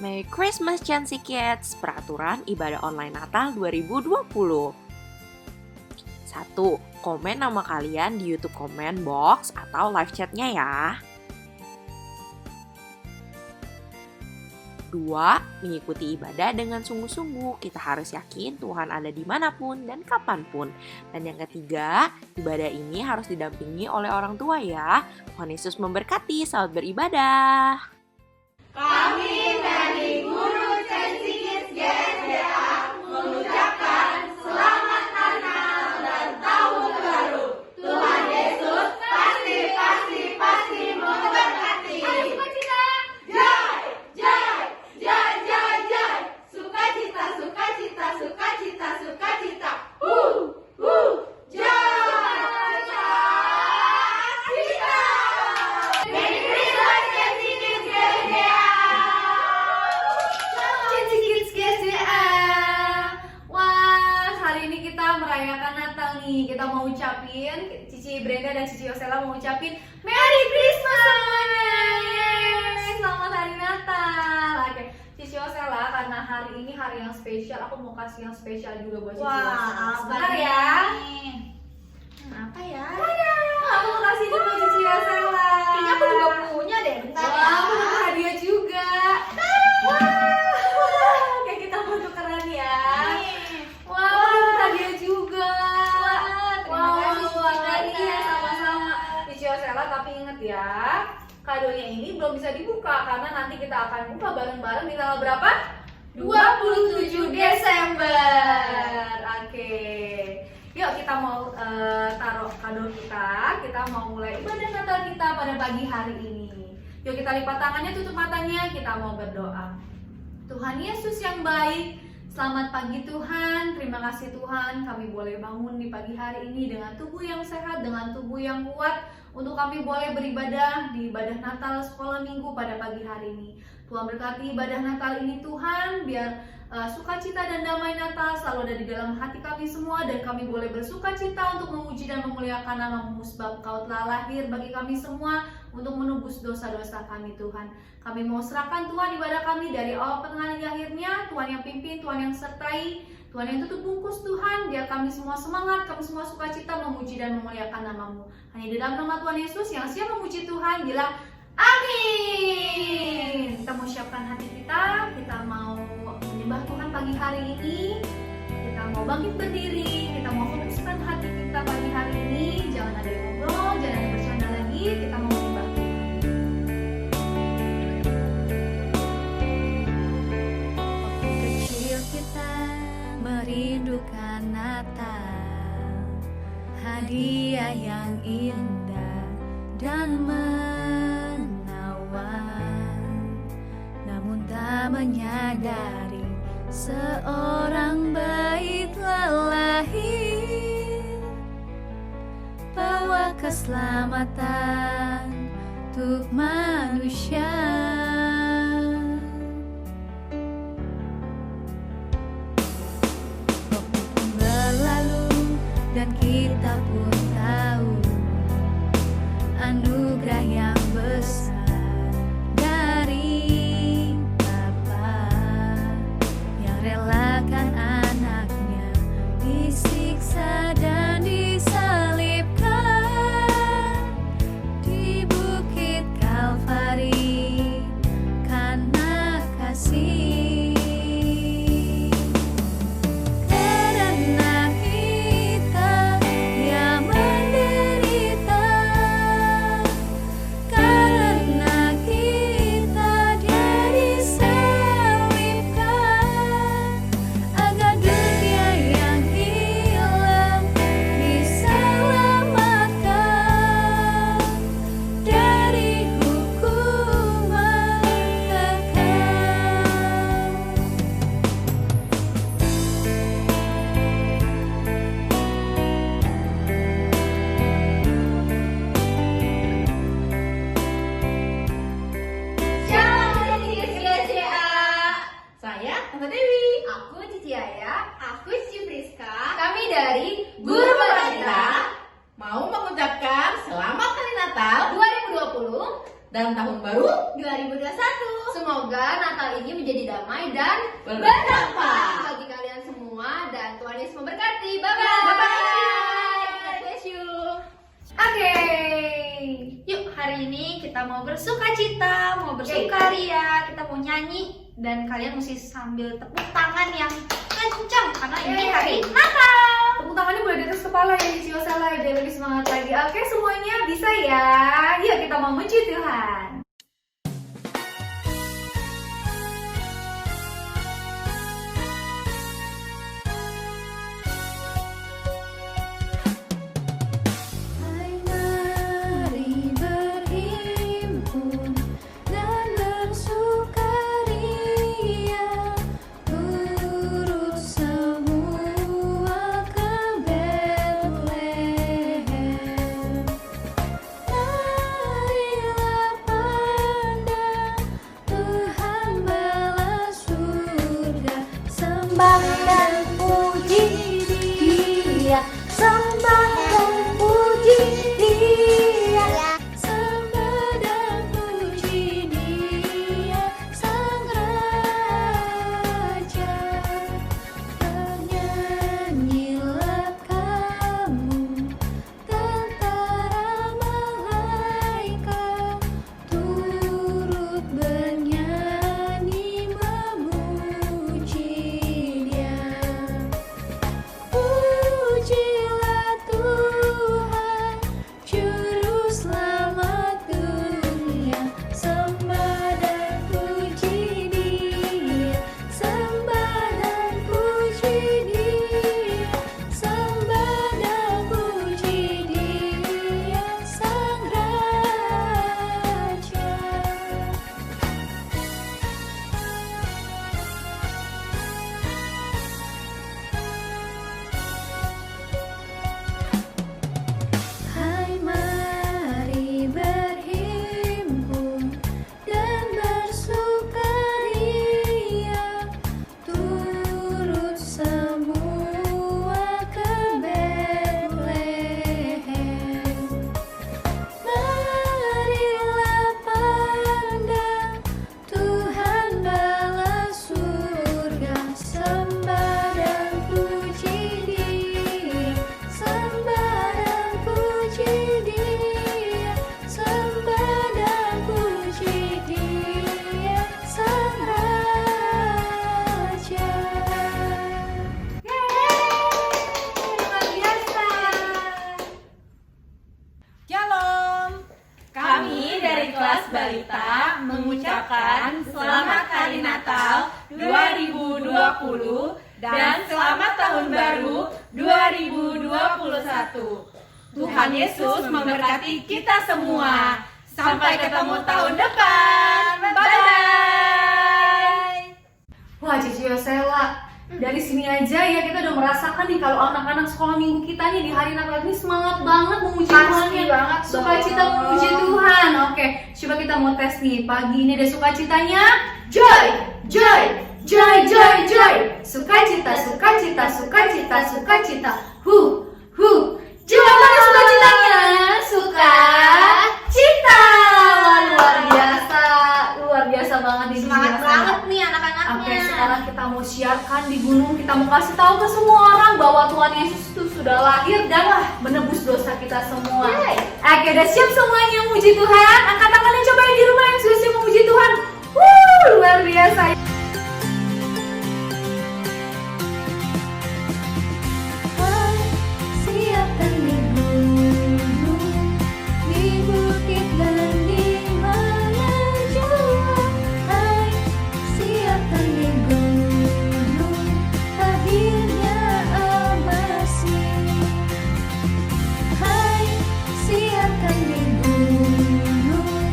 Merry Christmas Chancy Kids, peraturan ibadah online Natal 2020. 1. Komen nama kalian di YouTube comment box atau live chatnya ya. 2. Mengikuti ibadah dengan sungguh-sungguh. Kita harus yakin Tuhan ada dimanapun dan kapanpun. Dan yang ketiga, ibadah ini harus didampingi oleh orang tua ya. Tuhan Yesus memberkati, selamat beribadah. Kami dari Guru Chancy Kids GSDA mengucapkan Selamat Natal dan Tahun Baru. Tuhan Yesus pasti memberkati. Ayo sukacita! Joy! Joy! Joy! Joy! Joy! Sukacita! Sukacita! Sukacita! Sukacita! Joy! Sukacita! Merry Christmas Chancy Kids GSDA! Chancy Kids GSDA. Wah, hari ini kita merayakan Natal nih. Kita mau ucapin, Cici Brenda dan Cici Yosela mau ucapin Merry Christmas semuanya. Yeay, selamat hari Natal. Oke, Cici Yosela, karena hari ini hari yang spesial, aku mau kasih yang spesial juga buat Cici Yosela. Sebentar ya. Apa ya? Aku mau kasih ini buat Cici Yosela. Kayaknya aku juga punya deh. Bentar Wah, ya. aku dapat hadiah juga. Wah, kayak kita mau tukeran ya. Wah, hadiah juga. terima kasih, Cici Brenda. Iya, sama-sama. Cici Yosela, tapi inget ya, kadonya ini belum bisa dibuka karena nanti kita akan buka bareng-bareng di tanggal berapa? 27 Desember. Oke. Yuk kita mau taruh kado kita mau mulai ibadah Natal kita pada pagi hari ini. Yuk kita lipat tangannya, tutup matanya, kita mau berdoa. Tuhan Yesus yang baik, selamat pagi Tuhan. Terima kasih Tuhan, kami boleh bangun di pagi hari ini dengan tubuh yang sehat, dengan tubuh yang kuat, untuk kami boleh beribadah di ibadah Natal sekolah minggu pada pagi hari ini. Tuhan berkati ibadah Natal ini Tuhan, biar sukacita dan damai Natal selalu ada di dalam hati kami semua, dan kami boleh bersukacita untuk memuji dan memuliakan nama-Mu, sebab Kau telah lahir bagi kami semua untuk menebus dosa-dosa kami Tuhan. Kami mau serahkan Tuhan ibadah kami dari awal pertengahan hingga akhirnya. Tuhan yang pimpin, Tuhan yang sertai, Tuhan yang tutup bungkus Tuhan, biar kami semua semangat, kami semua sukacita memuji dan memuliakan nama-Mu. Hanya di dalam nama Tuhan Yesus yang siap memuji Tuhan, bilang amin. Kita mau siapkan hati kita mau menyembah Tuhan pagi hari ini. Kita mau bangkit berdiri, kita mau fokuskan hati kita pagi hari ini. Jangan ada yang ngobrol, jangan ada yang bercanda lagi, kita mau menyembah Tuhan. Waktu kecil kita merindukan Natal, hadiah yang indah dan menawan. Namun tak menyadari seorang bayi telah lahir, bawa keselamatan untuk manusia. Waktu pun berlalu dan kita pun tahu anugerah yang besar dari Bapa, yang relakan anaknya disiksa dan disalibkan di bukit Kalvari karena kasih. Karena kita yang menderita, karena kita dia disalibkan, agar dunia yang hilang diselamatkan dari hukuman kekal. Shalom Chancy Kids GSDA. Saya Tante Dewi. Aku Cici Aya. Aku Cici Priska. Kami dari Guru Balita mau mengucapkan Selamat Hari Natal 2020 dan Tahun Baru 2021. Semoga Semoga Natal ini menjadi damai dan bermanfaat bagi kalian semua, dan Tuhan Yesus memberkati. Bye bye. God bless you. Oke, yuk hari ini kita mau bersukacita, mau bersukaria, kita mau nyanyi, dan kalian mesti sambil tepuk tangan yang kencang karena ini hari Natal. Tepuk tangannya boleh di atas kepala ya, Cici Yosela, biar lebih semangat lagi. Oke, semuanya bisa ya. Yuk kita mau memuji Tuhan. Hai, mari berhimpun dan bersukaria, turut semua ke Betlehem. Marilah pandang Tuhan bala surga, sembah dan puji Dia, sembah dan puji Dia, sembah dan puji Dia, Sang Raja. Bernyanyilah kamu, tentara malaikat, turut bernyanyi memuji Dia. Pujilah Tuhan, Juru Selamat dunia, sembah dan puji Dia, sembah dan puji Dia, sembah dan puji Dia, Sang Raja. Hai, mari berhimpun dan bersukaria, turut semua ke Betlehem. Marilah pandang Tuhan bala surga, sembah dan puji Dia, sembah dan puji Dia, sembah dan puji Dia, Sang Raja. Luar biasa. Shalom, kami dari kelas balita mengucapkan Selamat Hari Natal 2020 dan Selamat Tahun Baru 2021. Tuhan Yesus memberkati kita semua. Sampai ketemu tahun depan. Bye-bye. Wah, Cici Yosela, dari sini aja ya kita udah merasakan nih kalau anak-anak sekolah minggu kita nih di hari Natal ini semangat banget memuji Tuhan ya. banget Sukacita memuji Tuhan. Oke, coba kita mau tes nih. Pagi ini ada sukacitanya. Joy, joy, joy, joy, joy. Sukacita, sukacita, sukacita, sukacita. Hu, hu. Joy, mana sukacitanya? Sukacita. Wah, luar biasa banget di sini. Semangat rasanya. banget nih anak-anaknya. Oke, sekarang kita mau siarkan di gunung, kita mau kasih tahu ke semua orang bahwa Tuhan Yesus itu sudah lahir dan menebus dosa kita semua. Oke, udah siap semuanya memuji Tuhan? Angkat tangannya coba yang di rumah yang sudah siap memuji Tuhan. Luar biasa. Hai, siapkan di gunung, di bukit dan di mana jua. Hai, siapkan di gunung, lahirnya Al-Masih. Hai, siapkan di gunung,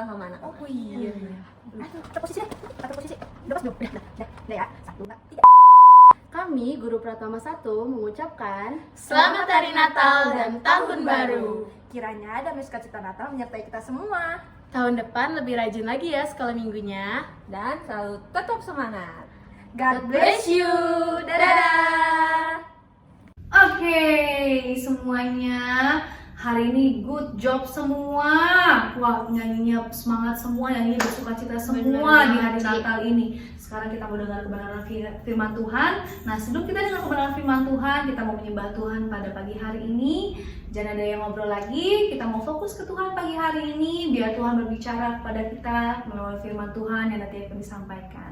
sama mana? Oh iya. Atur posisi deh. Udah pas belum? Udah ya. 1, 2, 3. Kami, Guru Pratama 1, mengucapkan Selamat Hari Natal dan Tahun Baru. Kiranya damai sukacita Natal menyertai kita semua. tahun depan lebih rajin lagi ya sekolah minggunya. Dan selalu tetap semangat. God bless you. Dadah. Oke, semuanya. Hari ini good job semua. Wah, nyanyinya semangat semua, nyanyinya bersukacita semua di hari Natal ini. Sekarang kita mau dengar kebenaran firman Tuhan. Nah, sebelum kita dengar kebenaran firman Tuhan, kita mau menyembah Tuhan pada pagi hari ini. Jangan ada yang ngobrol lagi, kita mau fokus ke Tuhan pagi hari ini. Biar Tuhan berbicara kepada kita melalui firman Tuhan yang nanti akan disampaikan.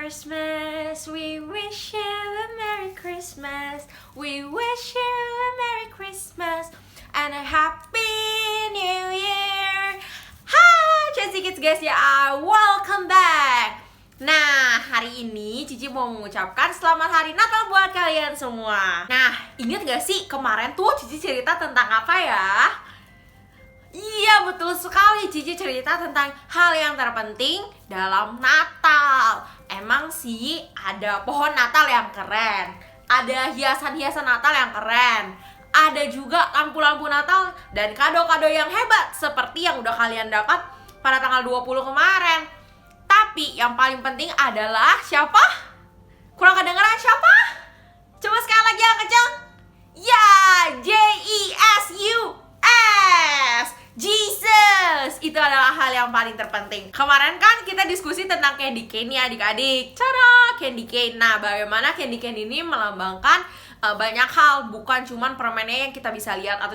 Christmas, we wish you a Merry Christmas, we wish you a Merry Christmas and a Happy New Year. Hai Chelsea Kids guys ya, welcome back. Nah, hari ini Cici mau mengucapkan selamat hari Natal buat kalian semua. Nah, ingat gak sih kemarin tuh Cici cerita tentang apa ya? Iya, betul sekali. Cici cerita tentang hal yang terpenting dalam Natal. Emang sih ada pohon Natal yang keren, ada hiasan-hiasan Natal yang keren, ada juga lampu-lampu Natal dan kado-kado yang hebat seperti yang udah kalian dapat pada tanggal 20 kemarin. Tapi yang paling penting adalah siapa? Kurang kedengeran siapa? Coba sekali lagi yang kencang. Ya, Jesus, Jesus. itu adalah hal yang paling terpenting. Kemarin kan kita diskusi tentang candy cane ya adik-adik. Cara candy cane. Nah, bagaimana candy cane ini melambangkan banyak hal, bukan cuman permennya yang kita bisa lihat atau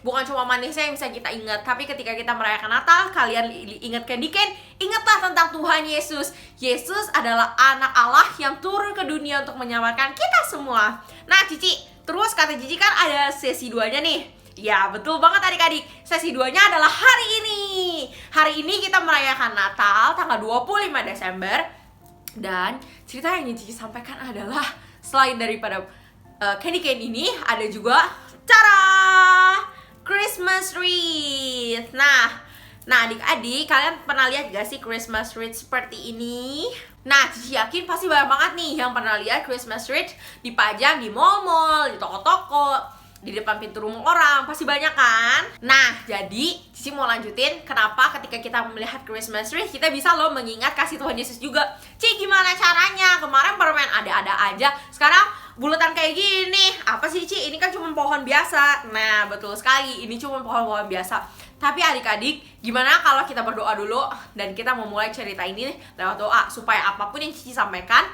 bukan cuma manisnya yang bisa kita ingat, tapi ketika kita merayakan Natal, kalian ingat candy cane, ingatlah tentang Tuhan Yesus. Yesus adalah anak Allah yang turun ke dunia untuk menyelamatkan kita semua. Nah, Cici, terus kata Cici kan ada sesi 2-nya nih. Ya, betul banget adik-adik. Sesi 2-nya adalah hari ini. Hari ini kita merayakan Natal tanggal 25 Desember. Dan cerita yang Cici sampaikan adalah selain daripada candy cane ini, ada juga cara Christmas wreath. Nah adik-adik, kalian pernah lihat gak sih Christmas wreath seperti ini? Nah, Cici yakin pasti banyak banget nih yang pernah lihat Christmas wreath dipajang di mall-mall, di toko-toko, di depan pintu rumah orang, pasti banyak kan? Nah, jadi Cici mau lanjutin kenapa ketika kita melihat Christmas wreath kita bisa loh mengingat kasih Tuhan Yesus juga. Ci, gimana caranya? Kemarin permen ada-ada aja, sekarang bulatan kayak gini. Apa sih, Ci? Ini kan cuma pohon biasa. Nah, betul sekali, ini cuma pohon-pohon biasa. Tapi adik-adik, gimana kalau kita berdoa dulu dan kita memulai cerita ini lewat doa, supaya apapun yang Cici sampaikan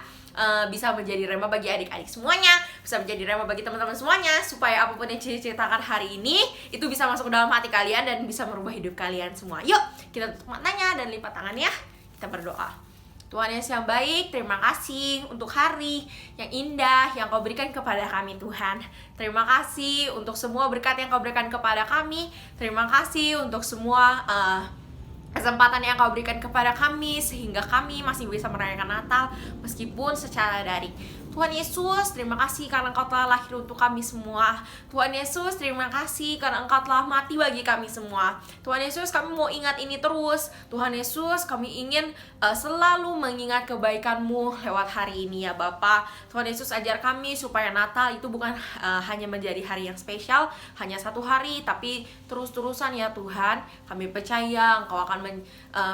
bisa menjadi rema bagi adik-adik semuanya, bisa menjadi rema bagi teman-teman semuanya, supaya apapun yang Cici ceritakan hari ini itu bisa masuk ke dalam hati kalian dan bisa merubah hidup kalian semua. Yuk, kita tutup matanya dan lipat tangannya, kita berdoa. Tuhan Yesus yang baik, terima kasih untuk hari yang indah yang Kau berikan kepada kami, Tuhan. Terima kasih untuk semua berkat yang Kau berikan kepada kami. Terima kasih untuk semua kesempatan yang Kau berikan kepada kami sehingga kami masih bisa merayakan Natal meskipun secara daring. Tuhan Yesus, terima kasih karena Engkau telah lahir untuk kami semua. Tuhan Yesus, terima kasih karena Engkau telah mati bagi kami semua. Tuhan Yesus, kami mau ingat ini terus. Tuhan Yesus, kami ingin selalu mengingat kebaikan-Mu lewat hari ini ya Bapa. Tuhan Yesus, ajar kami supaya Natal itu bukan hanya menjadi hari yang spesial, hanya satu hari, tapi terus-terusan ya Tuhan. Kami percaya Engkau akan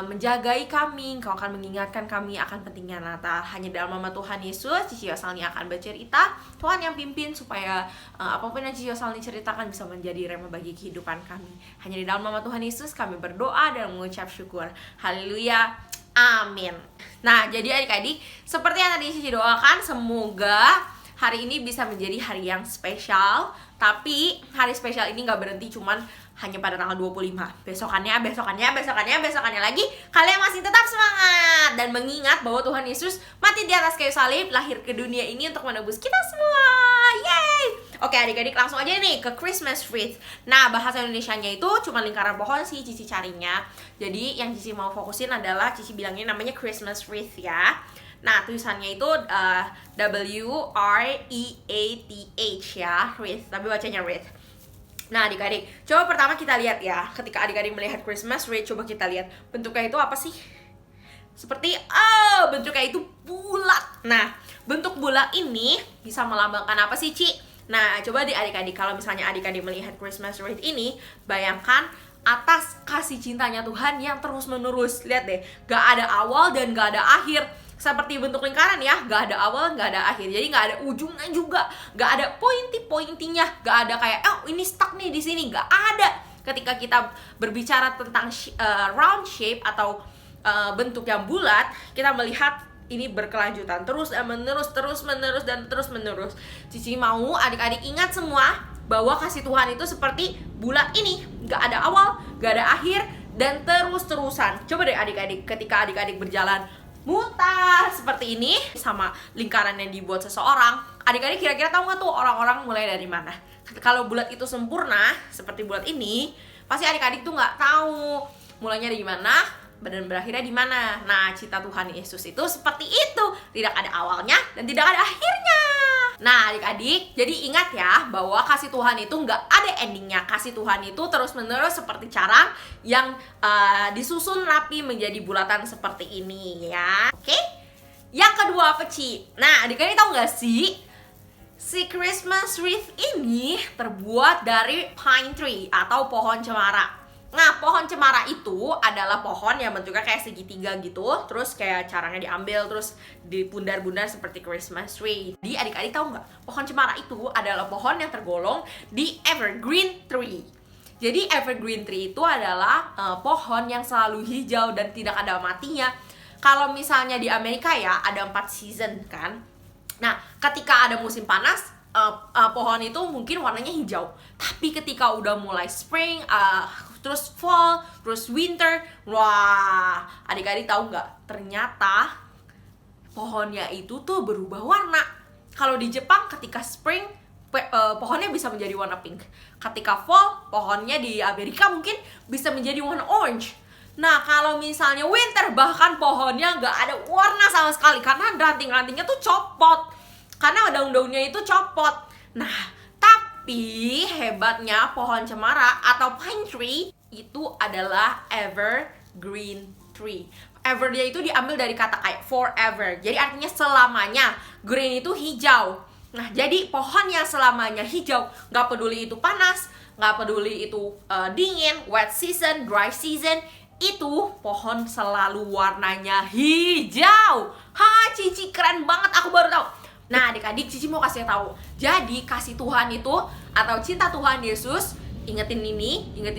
menjagai kami, Engkau akan mengingatkan kami akan pentingnya Natal. Hanya dalam nama Tuhan Yesus, Cici Yosalni akan bercerita. Tuhan yang pimpin supaya apapun yang Cici Yosalni ceritakan bisa menjadi rema bagi kehidupan kami. Hanya di dalam nama Tuhan Yesus kami berdoa dan mengucap syukur. Haleluya. Amin. Nah, jadi adik-adik, seperti yang tadi Cici doakan, semoga hari ini bisa menjadi hari yang spesial. Tapi hari spesial ini gak berhenti cuman hanya pada tanggal 25. Besokannya lagi kalian masih tetap semangat dan mengingat bahwa Tuhan Yesus mati di atas kayu salib, lahir ke dunia ini untuk menebus kita semua. Yeay! Oke adik-adik, langsung aja nih ke Christmas wreath. Nah, bahasa Indonesianya itu cuma lingkaran pohon sih Cici carinya. Jadi yang Cici mau fokusin adalah Cici bilangnya namanya Christmas wreath ya. Nah, tulisannya itu W-R-E-A-T-H ya, wreath, tapi bacanya wreath. Nah adik-adik, coba pertama kita lihat ya. Ketika adik-adik melihat Christmas wreath, coba kita lihat bentuknya itu apa sih? Seperti, bentuknya itu bulat. Nah, bentuk bulat ini bisa melambangkan apa sih, Ci? Nah, coba adik-adik, kalau misalnya adik-adik melihat Christmas wreath ini, bayangkan atas kasih cintanya Tuhan yang terus-menerus. Lihat deh, gak ada awal dan gak ada akhir. Seperti bentuk lingkaran ya, gak ada awal, gak ada akhir. Jadi gak ada ujungnya juga, gak ada pointi-pointinya, gak ada kayak ini stuck nih di sini, gak ada. Ketika kita berbicara tentang round shape atau bentuk yang bulat, kita melihat ini berkelanjutan terus dan menerus, terus menerus. Cici mau adik-adik ingat semua bahwa kasih Tuhan itu seperti bulat ini, gak ada awal, gak ada akhir, dan terus-terusan. Coba deh adik-adik, ketika adik-adik berjalan mutar seperti ini sama lingkaran yang dibuat seseorang, adik-adik kira-kira tahu nggak tuh orang-orang mulai dari mana? Kalau bulat itu sempurna seperti bulat ini, pasti adik-adik tuh nggak tahu mulainya dari mana dan berakhirnya di mana. Nah, cita Tuhan Yesus itu seperti itu, tidak ada awalnya dan tidak ada akhirnya. Nah adik-adik, jadi ingat ya bahwa kasih Tuhan itu nggak ada endingnya. Kasih Tuhan itu terus-menerus seperti carang yang disusun rapi menjadi bulatan seperti ini ya. Oke? Yang kedua apa, Ci? Nah adik-adik tahu nggak sih, si Christmas wreath ini terbuat dari pine tree atau pohon cemara. Nah, pohon cemara itu adalah pohon yang bentuknya kayak segitiga gitu, terus kayak carangnya diambil, terus dibundar-bundar seperti Christmas tree. Jadi adik-adik tahu nggak? Pohon cemara itu adalah pohon yang tergolong di evergreen tree. Jadi evergreen tree itu adalah pohon yang selalu hijau dan tidak ada matinya. Kalau misalnya di Amerika ya ada 4 season kan. Nah, ketika ada musim panas, pohon itu mungkin warnanya hijau. Tapi ketika udah mulai spring, terus fall, terus winter, wah, adik-adik tahu nggak? Ternyata pohonnya itu tuh berubah warna. Kalau di Jepang ketika spring, pohonnya bisa menjadi warna pink. Ketika fall, pohonnya di Amerika mungkin bisa menjadi warna orange. Nah, kalau misalnya winter, bahkan pohonnya nggak ada warna sama sekali karena ranting-rantingnya tuh copot. Karena daun-daunnya itu copot. Nah, tapi hebatnya pohon cemara atau pine tree itu adalah evergreen tree. Ever-nya itu diambil dari kata kayak forever. Jadi artinya selamanya. Green itu hijau. Nah, jadi pohon yang selamanya hijau, nggak peduli itu panas, nggak peduli itu dingin, wet season, dry season, itu pohon selalu warnanya hijau. Cici keren banget, aku baru tahu. Nah, adik-adik, Cici mau kasih tahu. Jadi kasih Tuhan itu atau cinta Tuhan Yesus, ingetin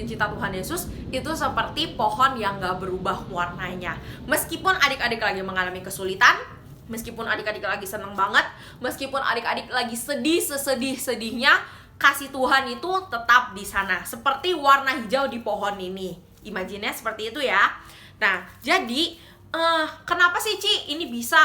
cinta Tuhan Yesus itu seperti pohon yang nggak berubah warnanya. Meskipun adik-adik lagi mengalami kesulitan, meskipun adik-adik lagi seneng banget, meskipun adik-adik lagi sedih-sedihnya, kasih Tuhan itu tetap di sana. Seperti warna hijau di pohon ini. Imajinnya seperti itu ya. Nah, jadi kenapa sih Ci ini bisa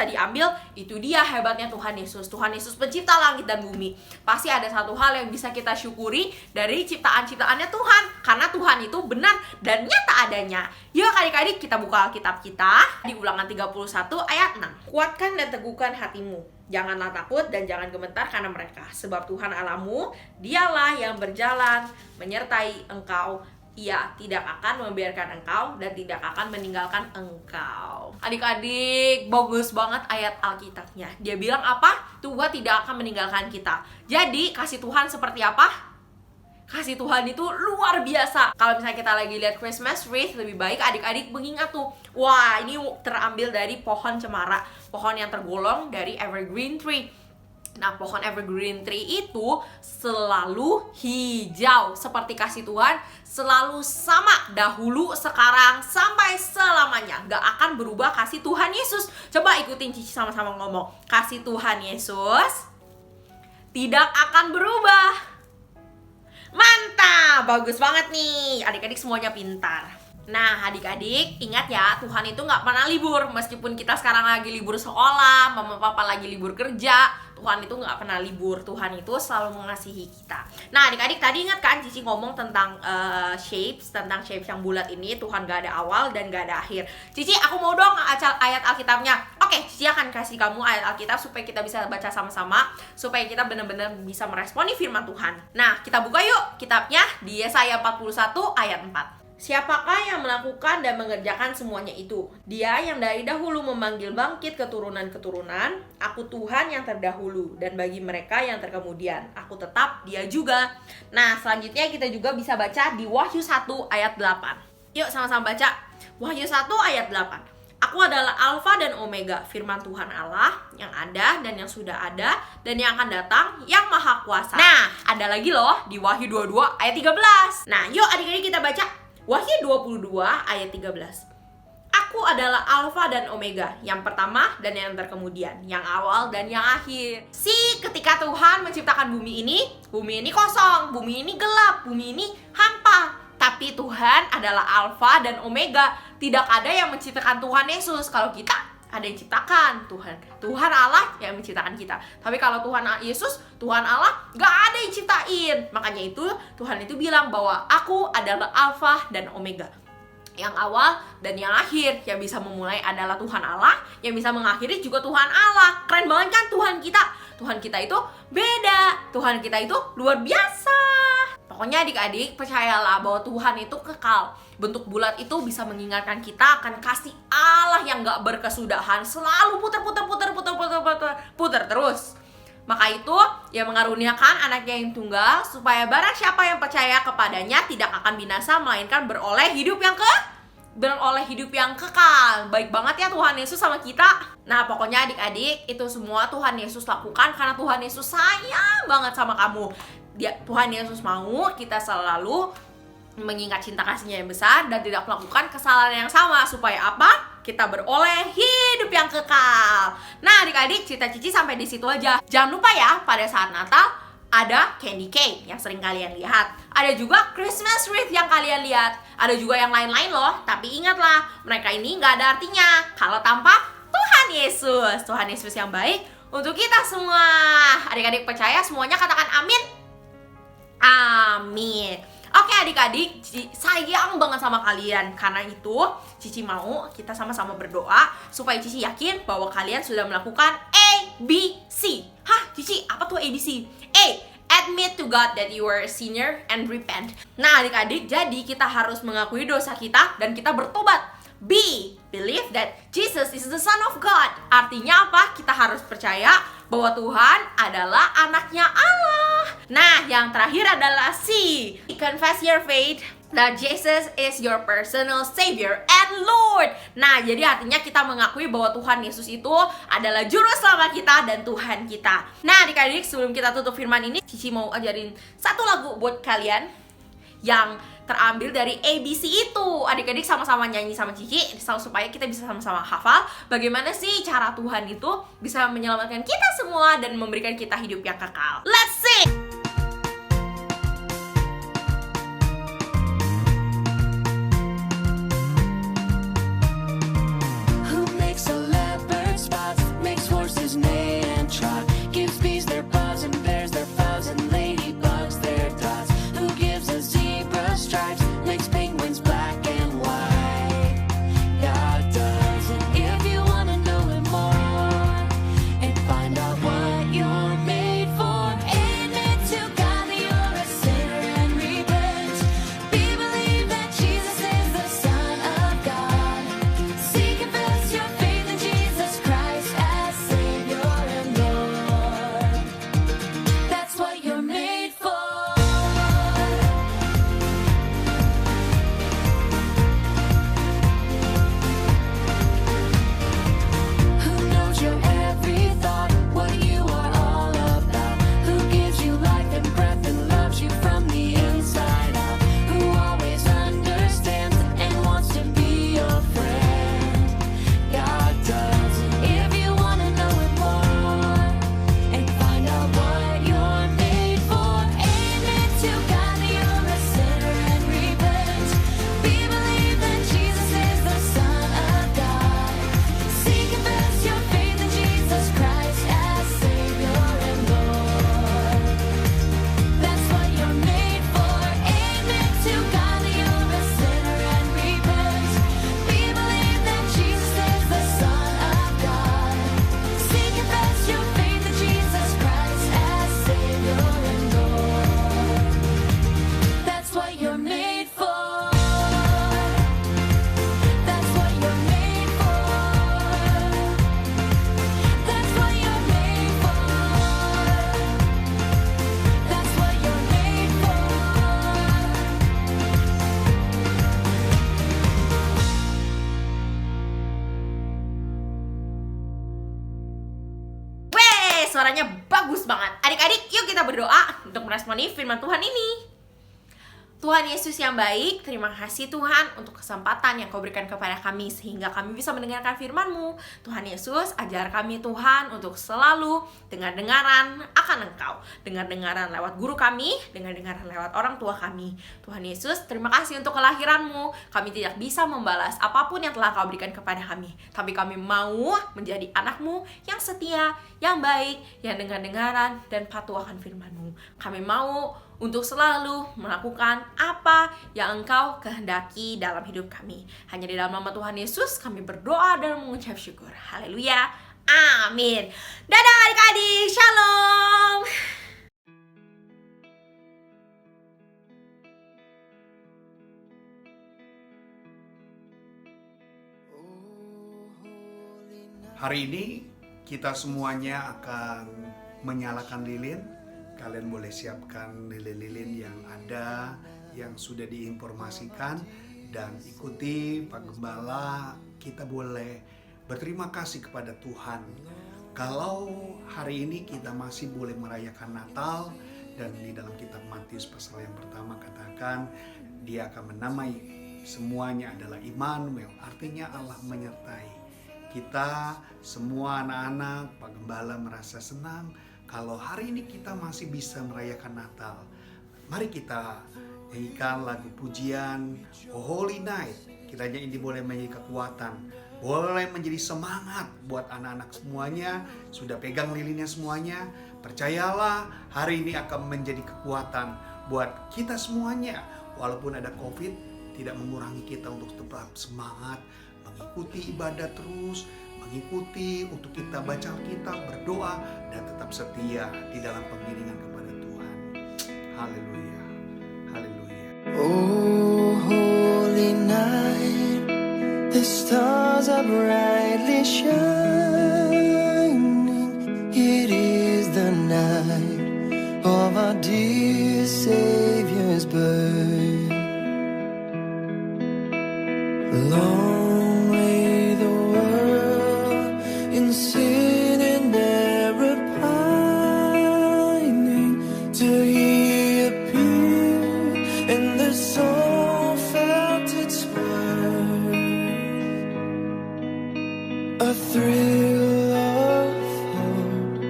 diambil? Itu dia hebatnya Tuhan Yesus. Tuhan Yesus pencipta langit dan bumi. Pasti ada satu hal yang bisa kita syukuri dari ciptaan-ciptaannya Tuhan. Karena Tuhan itu benar dan nyata adanya. Yuk adik-adik, kita buka Alkitab kita di Ulangan 31 ayat 6. Kuatkan dan teguhkan hatimu. Janganlah takut dan jangan gemetar karena mereka. Sebab Tuhan Allahmu, dialah yang berjalan menyertai engkau. Ia tidak akan membiarkan engkau dan tidak akan meninggalkan engkau. Adik-adik, bagus banget ayat Alkitabnya. Dia bilang apa? Tuhan tidak akan meninggalkan kita. Jadi kasih Tuhan seperti apa? Kasih Tuhan itu luar biasa. Kalau misalnya kita lagi lihat Christmas wreath, lebih baik adik-adik mengingat tuh, wah ini terambil dari pohon cemara, pohon yang tergolong dari evergreen tree. Nah, pohon evergreen tree itu selalu hijau. Seperti kasih Tuhan, selalu sama dahulu, sekarang, sampai selamanya. Gak akan berubah kasih Tuhan Yesus. Coba ikutin Cici sama-sama ngomong. Kasih Tuhan Yesus tidak akan berubah. Mantap, bagus banget nih. Adik-adik semuanya pintar. Nah, adik-adik, ingat ya, Tuhan itu gak pernah libur. Meskipun kita sekarang lagi libur sekolah, mama papa lagi libur kerja, Tuhan itu gak pernah libur. Tuhan itu selalu mengasihi kita. Nah, adik-adik, tadi ingat kan Cici ngomong tentang shapes yang bulat ini. Tuhan gak ada awal dan gak ada akhir. Cici, aku mau dong ayat Alkitabnya. Oke, Cici akan kasih kamu ayat Alkitab supaya kita bisa baca sama-sama, supaya kita benar-benar bisa meresponi firman Tuhan. Nah, kita buka yuk kitabnya di Yesaya 41 ayat 4. Siapakah yang melakukan dan mengerjakan semuanya itu? Dia yang dari dahulu memanggil bangkit keturunan-keturunan. Aku Tuhan yang terdahulu, dan bagi mereka yang terkemudian, aku tetap Dia juga. Nah, selanjutnya kita juga bisa baca di Wahyu 1 ayat 8. Yuk sama-sama baca. Wahyu 1 ayat 8. Aku adalah Alfa dan Omega, firman Tuhan Allah yang ada dan yang sudah ada dan yang akan datang, yang maha kuasa. Nah, ada lagi loh di Wahyu 22 ayat 13. Nah, yuk adik-adik kita baca. Wahyu 22 ayat 13. Aku adalah Alfa dan Omega, yang pertama dan yang terkemudian, yang awal dan yang akhir. Ketika Tuhan menciptakan bumi ini kosong, bumi ini gelap, bumi ini hampa. Tapi Tuhan adalah Alfa dan Omega. Tidak ada yang menciptakan Tuhan Yesus. Kalau kita ada yang ciptakan Tuhan Allah yang menciptakan kita. Tapi kalau Tuhan Yesus, Tuhan Allah gak ada yang ciptain. Makanya itu Tuhan itu bilang bahwa aku adalah Alfa dan Omega, yang awal dan yang akhir. Yang bisa memulai adalah Tuhan Allah, yang bisa mengakhiri juga Tuhan Allah. Keren banget kan Tuhan kita? Tuhan kita itu beda, Tuhan kita itu luar biasa. Pokoknya adik-adik percayalah bahwa Tuhan itu kekal. Bentuk bulat itu bisa mengingatkan kita akan kasih Allah yang gak berkesudahan, selalu puter terus. Maka itu Ia mengaruniakan anaknya yang tunggal, supaya barang siapa yang percaya kepadanya tidak akan binasa, melainkan beroleh hidup yang kekal. Baik banget ya Tuhan Yesus sama kita. Nah, pokoknya adik-adik, itu semua Tuhan Yesus lakukan karena Tuhan Yesus sayang banget sama kamu. Tuhan Yesus mau kita selalu mengingat cinta kasihnya yang besar dan tidak melakukan kesalahan yang sama. Supaya apa? Kita beroleh hidup yang kekal. Nah adik-adik, cerita Cici sampai di situ aja. Jangan lupa ya, pada saat Natal ada candy cane yang sering kalian lihat. Ada juga Christmas wreath yang kalian lihat. Ada juga yang lain-lain loh. Tapi ingatlah, mereka ini nggak ada artinya kalau tanpa Tuhan Yesus. Tuhan Yesus yang baik untuk kita semua. Adik-adik percaya semuanya katakan amin. Amin. Oke adik-adik, Cici sayang banget sama kalian. Karena itu Cici mau kita sama-sama berdoa supaya Cici yakin bahwa kalian sudah melakukan ABC. Hah Cici, apa tuh ABC? A. Admit to God that you are a sinner and repent. Nah adik-adik, jadi kita harus mengakui dosa kita dan kita bertobat. B. Believe that Jesus is the Son of God. Artinya apa? Kita harus percaya bahwa Tuhan adalah anaknya Allah. Nah, yang terakhir adalah C. Confess your faith that Jesus is your personal Savior and Lord. Nah, jadi artinya kita mengakui bahwa Tuhan Yesus itu adalah juru selamat kita dan Tuhan kita. Nah, adik-adik, sebelum kita tutup firman ini, Cici mau ajarin satu lagu buat kalian yang terambil dari ABC itu. Adik-adik sama-sama nyanyi sama Cici supaya kita bisa sama-sama hafal bagaimana sih cara Tuhan itu bisa menyelamatkan kita semua dan memberikan kita hidup yang kekal. Let's sing! Who makes a leopard spots, makes horses neigh and trot, gives bees their buzz and bears their fuzz and ladybugs their dots. Who gives a zebra stripes, makes penguins black and white. God does. And if you wanna know Him more and find out what you're made for, admit to God that you're a sinner and repent. Believe that Jesus is the Son of God. Seek and confess your faith in Jesus Christ as Savior and Lord. That's what you're made for. Who knows your every thought, what you are all about? Who gives you life and breath and loves you from the inside out? Who always understands and wants to be your friend? God does. If you wanna know Him more and find out what you're made for, admit to God that you're a sinner and repent. Believe that Jesus is the Son of God. Seek and confess your faith in Jesus Christ as Savior and Lord. That's what you're made for. Admit to God that you're a sinner and repent. Believe that Jesus is the Son of God. Seek and confess your faith in Jesus Christ as Savior and Lord. That's what you're made for. That's what you're made for. That's what you're made for. That's what you're made for. Weh, suaranya bagus banget. Adik-adik, yuk kita berdoa untuk meresponi firman Tuhan ini. Tuhan Yesus yang baik, terima kasih Tuhan untuk kesempatan yang Kau berikan kepada kami sehingga kami bisa mendengarkan firman-Mu. Tuhan Yesus, ajar kami Tuhan untuk selalu dengar-dengaran akan Engkau. Dengar-dengaran lewat guru kami, dengar-dengaran lewat orang tua kami. Tuhan Yesus, terima kasih untuk kelahiran-Mu. Kami tidak bisa membalas apapun yang telah Kau berikan kepada kami. Tapi kami mau menjadi anak-Mu yang setia, yang baik, yang dengar-dengaran dan patuh akan firman-Mu. Kami mau untuk selalu melakukan apa yang Engkau kehendaki dalam hidup kami. Hanya di dalam nama Tuhan Yesus kami berdoa dan mengucap syukur. Haleluya. Amin. Dadah adik-adik. Shalom. Hari ini kita semuanya akan menyalakan lilin. Kalian boleh siapkan lilin-lilin yang ada, yang sudah diinformasikan, dan ikuti Pak Gembala. Kita boleh berterima kasih kepada Tuhan kalau hari ini kita masih boleh merayakan Natal Dan di dalam kitab Matius pasal yang pertama katakan dia akan menamai semuanya adalah Immanuel, artinya Allah menyertai. Kita semua anak-anak Pak Gembala merasa senang kalau hari ini kita masih bisa merayakan Natal. Mari kita nyanyikan lagu pujian Oh Holy Night. Kiranya ini boleh menjadi kekuatan, boleh menjadi semangat buat anak-anak semuanya. Sudah pegang lilinnya semuanya, percayalah hari ini akan menjadi kekuatan buat kita semuanya. Walaupun ada COVID, tidak mengurangi kita untuk tetap semangat, mengikuti ibadah terus, mengikuti untuk kita baca Alkitab, berdoa, dan tetap setia di dalam pengiringan kepada Tuhan. Haleluya, haleluya. Oh, holy night, the stars are brightly shining. It is the night of our dear Savior's birth. Long lay the world in sin and error pining, till He appeared and the soul felt its worth. A thrill of hope,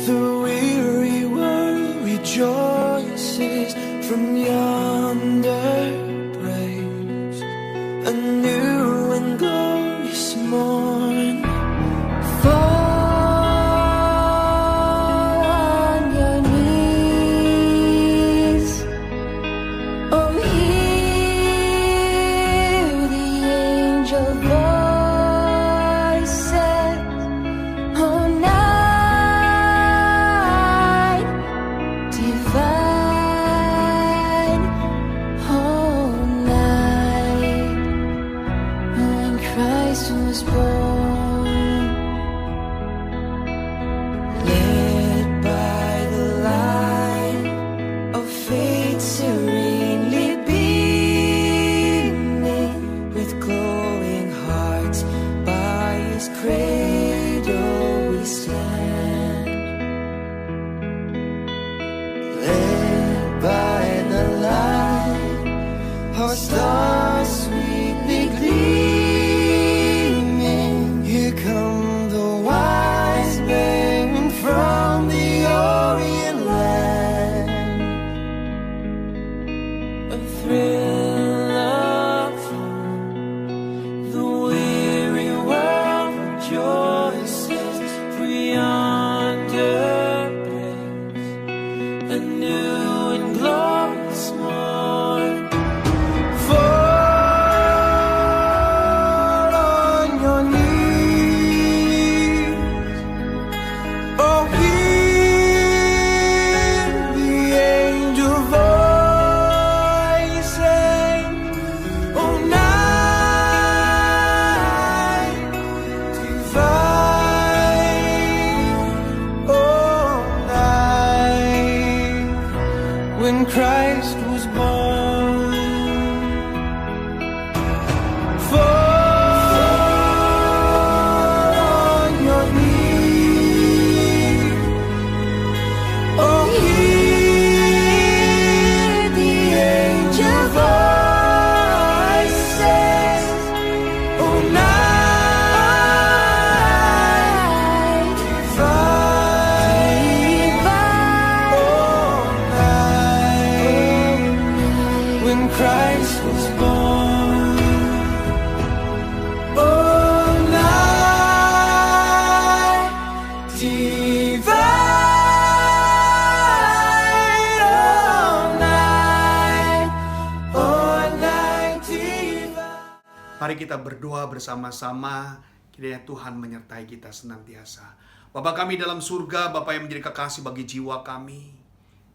the weary world rejoices from yonder breaks a new and glorious morn. Fall on your knees, oh hear the angel voices, oh night divine, oh night when Christ was born. Led by the light of faith serenely beaming, with glowing hearts by His cradle we stand. Led by the light, our stars sweetly gleaming. Here come the wise men from the Orient land. A thrill of hope, the weary world rejoices, for yonder breaks a new and glorious morn. Fall on your knees, oh hear the angel voices, oh night divine, oh night when Christ was born. Fall on your knees, oh hear the angel voices, oh night divine, oh night when Christ was born. Oh night divine, oh night divine. Mari kita berdoa bersama-sama, kiranya Tuhan menyertai kita senantiasa. Bapa kami dalam surga, Bapa yang menjadi kekasih bagi jiwa kami.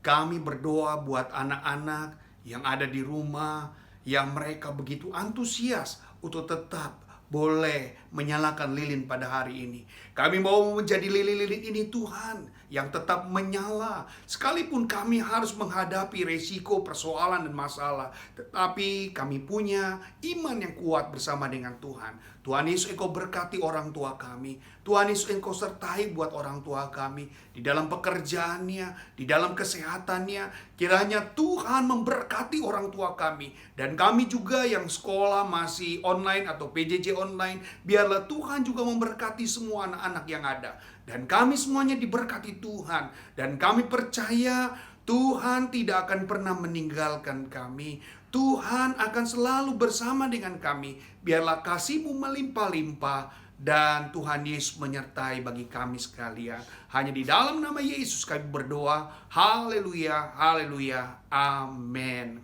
Kami berdoa buat anak-anak yang ada di rumah, yang mereka begitu antusias untuk tetap boleh menyalakan lilin pada hari ini. Kami mau menjadi lilin-lilin ini Tuhan, yang tetap menyala. Sekalipun kami harus menghadapi resiko, persoalan, dan masalah, tetapi kami punya iman yang kuat bersama dengan Tuhan. Tuhan Yesus, Engkau berkati orang tua kami. Tuhan Yesus, Engkau sertai buat orang tua kami di dalam pekerjaannya, di dalam kesehatannya. Kiranya Tuhan memberkati orang tua kami, dan kami juga yang sekolah masih online atau PJJ online, biarlah Tuhan juga memberkati semua anak-anak yang ada. Dan kami semuanya diberkati Tuhan, dan kami percaya Tuhan tidak akan pernah meninggalkan kami. Tuhan akan selalu bersama dengan kami. Biarlah kasih-Mu melimpah-limpah, dan Tuhan Yesus menyertai bagi kami sekalian. Hanya di dalam nama Yesus kami berdoa. Haleluya, haleluya, amin.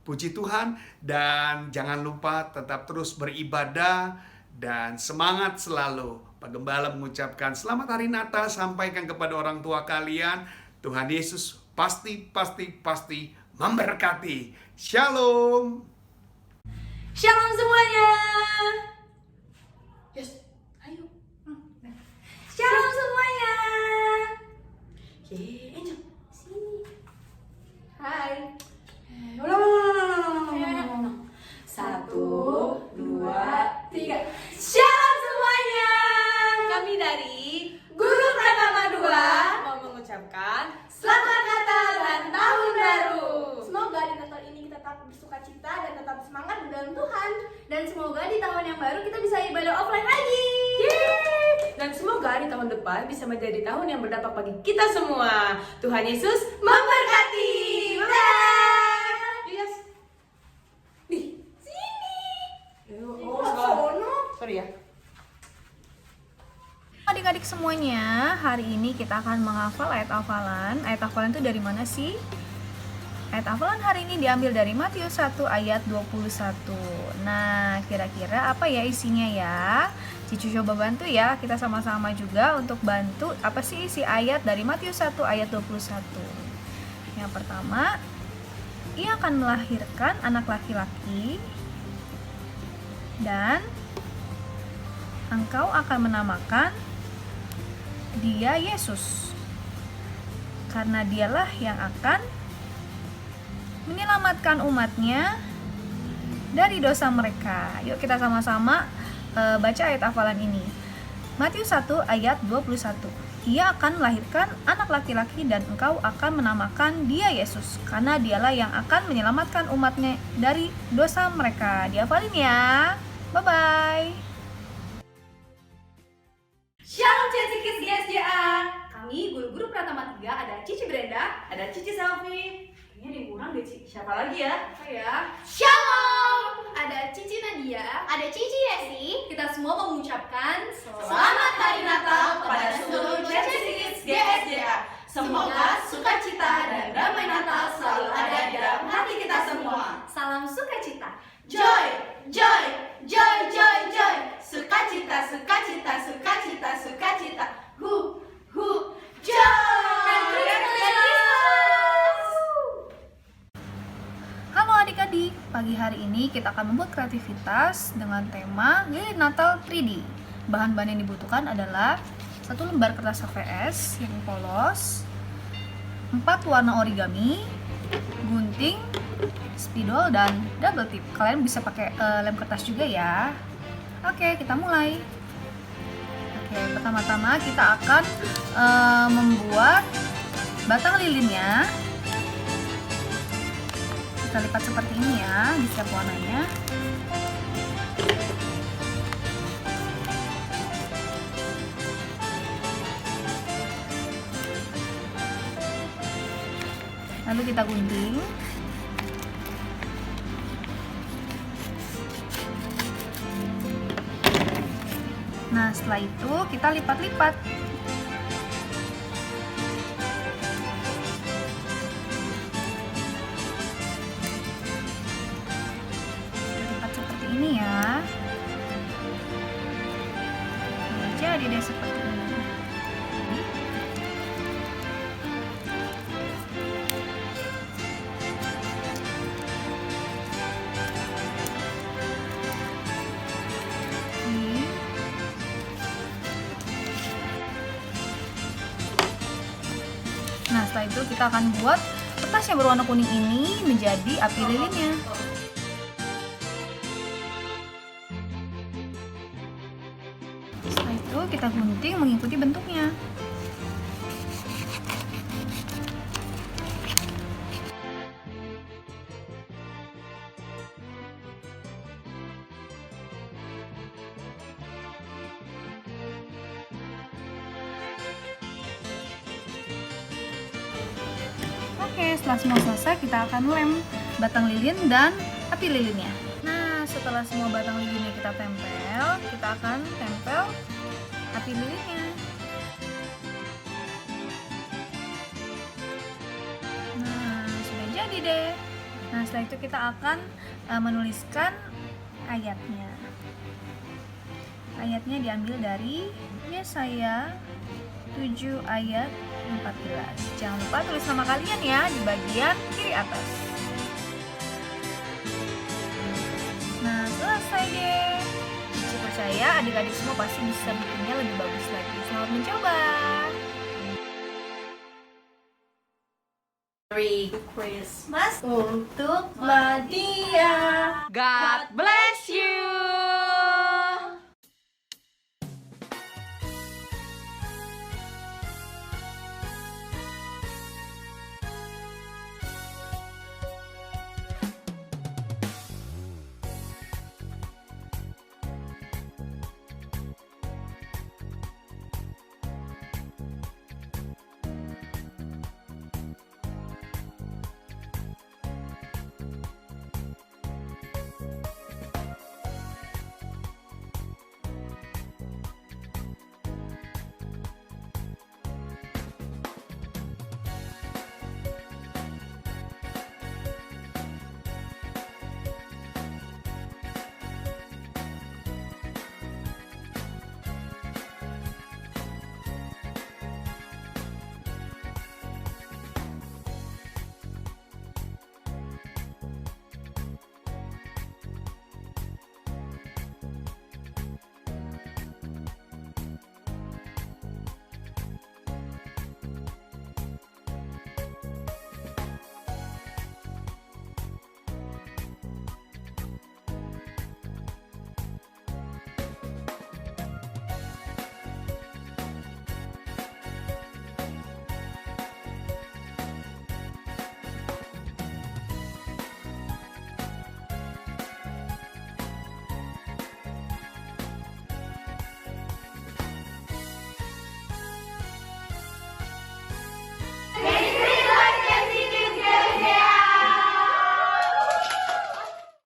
Puji Tuhan, dan jangan lupa tetap terus beribadah dan semangat selalu. Pak Gembala mengucapkan selamat hari Natal, sampaikan kepada orang tua kalian. Tuhan Yesus pasti memberkati. Shalom. Shalom semuanya. Yes, ayo. Shalom semuanya. Angel, sini. Hai. Ulang. 1, 2, 3. Shalom semuanya. Kami dari Guru Pratama 2 mau mengucapkan Selamat Natal dan Tahun Baru. Semoga di Natal ini kita tetap bersuka cita dan tetap semangat di dalam Tuhan. Dan semoga di tahun yang baru kita bisa ibadah offline lagi. Dan semoga di tahun depan bisa menjadi tahun yang berdampak bagi kita semua. Tuhan Yesus memberkati. Bye. Yes. Nih, sini. Sorry ya. Adik-adik semuanya, hari ini kita akan menghafal ayat hafalan. Ayat hafalan itu dari mana sih? Ayat hafalan hari ini diambil dari Matius 1 ayat 21. Nah, kira-kira apa ya isinya ya? Cicu coba bantu ya, kita sama-sama juga untuk bantu apa sih isi ayat dari Matius 1 ayat 21. Yang pertama, ia akan melahirkan anak laki-laki dan engkau akan menamakan dia Yesus, karena dialah yang akan menyelamatkan umatnya dari dosa mereka. Yuk kita sama-sama baca ayat hafalan ini. Matius 1 ayat 21. Ia akan melahirkan anak laki-laki dan engkau akan menamakan dia Yesus, karena dialah yang akan menyelamatkan umatnya dari dosa mereka. Dihafalin ya. Bye-bye. Shalom Cici GSJA. Kami guru-guru Pratama 3, ada Cici Brenda, Ada Cici Selfie. Kayaknya ada yang kurang deh, Cici. Siapa lagi ya? Shalom. Ada Cici Nadia, ada Cici Yesi. Kita semua mengucapkan Selamat Hari Natal pada seluruh Cici GSJA. Semoga sukacita dan damai Natal selalu ada di dalam hati kita semua. Salam sukacita. Joy, joy, joy, joy, joy. Sukacita, sukacita, sukacita, sukacita. Hu, joy. Merry Christmas. Halo adik-adik, pagi hari ini kita akan membuat kreativitas dengan tema lilin Natal 3D. Bahan-bahan yang dibutuhkan adalah 1 lembar kertas HVS yang polos, 4 warna origami, gunting, spidol, dan double tip. Kalian bisa pakai lem kertas juga ya. Oke, kita mulai. Oke, pertama-tama kita akan membuat batang lilinnya. Kita lipat seperti ini ya, di setiap warnanya. Lalu kita gunting. Nah, setelah itu kita lipat-lipat. Lipat seperti ini ya. Nah, jadi deh seperti ini. itu kita akan buat kertas yang berwarna kuning ini menjadi api lilinnya. Setelah itu kita gunting mengikuti bentuknya. Oke, setelah semua selesai kita akan lem batang lilin dan api lilinnya. Nah, setelah semua batang lilinnya kita tempel, kita akan tempel api lilinnya. Nah, sudah jadi deh. Nah, setelah itu kita akan menuliskan ayatnya. Ayatnya diambil dari Yesaya 7 ayat 14. Jangan lupa tulis nama kalian ya di bagian kiri atas. Nah, selesai deh. Cici percaya adik-adik semua pasti bisa bikinnya lebih bagus lagi. Selamat mencoba. Merry Christmas untuk Nadia. God bless